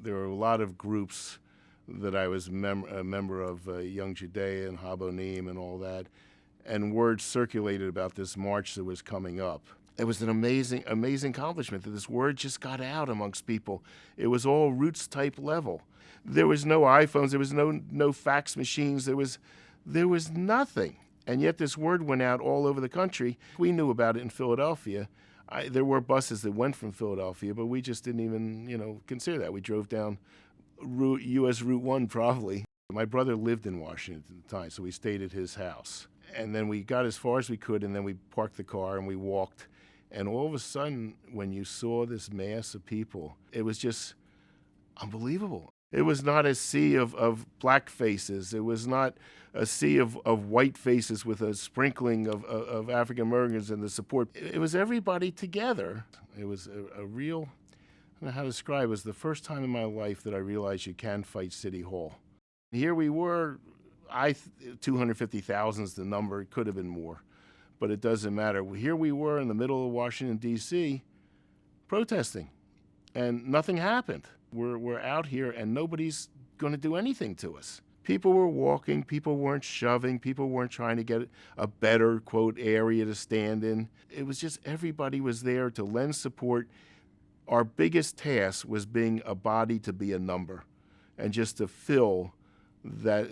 There were a lot of groups that I was a member of, Young Judea and Habonim and all that, and word circulated about this march that was coming up. It was an amazing, amazing accomplishment that this word just got out amongst people. It was all roots type level. There was no iPhones, there was no fax machines, there was nothing. And yet this word went out all over the country. We knew about it in Philadelphia. There were buses that went from Philadelphia, but we just didn't even, consider that. We drove down US Route 1 probably. My brother lived in Washington at the time, so we stayed at his house. And then we got as far as we could, and then we parked the car and we walked. And all of a sudden, when you saw this mass of people, it was just unbelievable. It was not a sea of black faces. It was not a sea of white faces with a sprinkling of African Americans in the support. It was everybody together. It was a real, I don't know how to describe it. It was the first time in my life that I realized you can fight City Hall. Here we were, 250,000 is the number. It could have been more, but it doesn't matter. Here we were in the middle of Washington, D.C., protesting, and nothing happened. We're out here, and nobody's going to do anything to us. People were walking. People weren't shoving. People weren't trying to get a better, quote, area to stand in. It was just everybody was there to lend support. Our biggest task was being a body to be a number and just to fill that,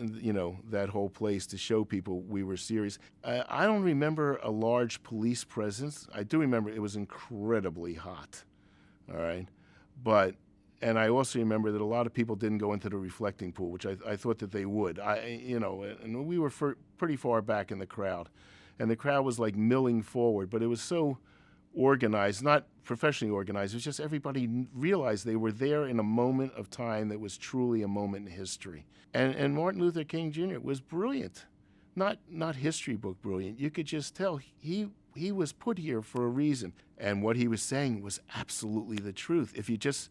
that whole place to show people we were serious. I don't remember a large police presence. I do remember it was incredibly hot, all right? And I also remember that a lot of people didn't go into the reflecting pool, which I thought that they would. And we were pretty far back in the crowd. And the crowd was like milling forward, but it was so organized, not professionally organized. It was just everybody realized they were there in a moment of time that was truly a moment in history. And Martin Luther King Jr. was brilliant, not history book brilliant. You could just tell he was put here for a reason. And what he was saying was absolutely the truth. If you just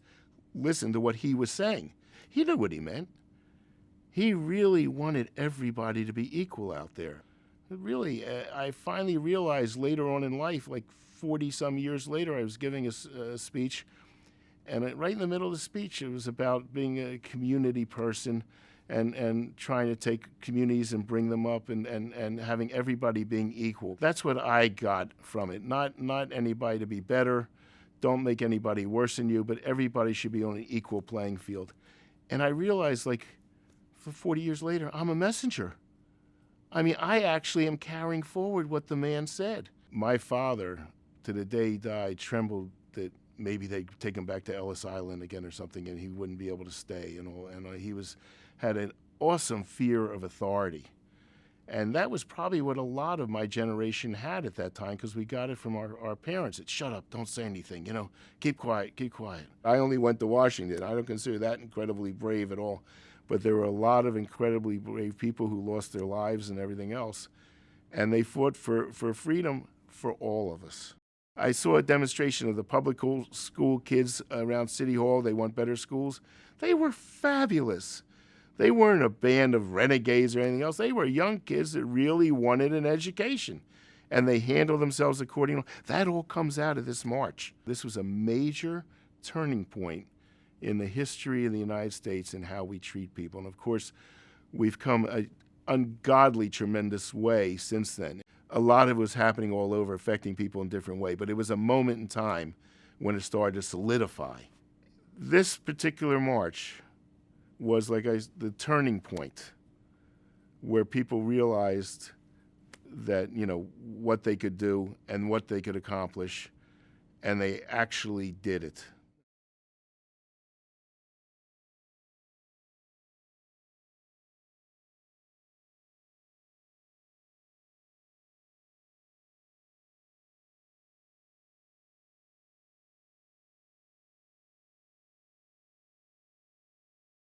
listen to what he was saying, he knew what he meant. He really wanted everybody to be equal out there. Really, I finally realized later on in life, like 40-some years later, I was giving a speech, and right in the middle of the speech, it was about being a community person and trying to take communities and bring them up and having everybody being equal. That's what I got from it. Not anybody to be better. Don't make anybody worse than you, but everybody should be on an equal playing field. And I realized, like, for 40 years later, I'm a messenger. I mean, I actually am carrying forward what the man said. My father, to the day he died, trembled that maybe they'd take him back to Ellis Island again or something, and he wouldn't be able to stay. And he had an awesome fear of authority. And that was probably what a lot of my generation had at that time, because we got it from our parents. It's shut up, don't say anything, keep quiet, keep quiet. I only went to Washington. I don't consider that incredibly brave at all. But there were a lot of incredibly brave people who lost their lives and everything else. And they fought for freedom for all of us. I saw a demonstration of the public school kids around City Hall. They want better schools. They were fabulous. They weren't a band of renegades or anything else. They were young kids that really wanted an education, and they handled themselves accordingly. That all comes out of this march. This was a major turning point in the history of the United States and how we treat people. And of course, we've come an ungodly, tremendous way since then. A lot of it was happening all over, affecting people in different ways, but it was a moment in time when it started to solidify. This particular march was the turning point where people realized that, what they could do and what they could accomplish, and they actually did it.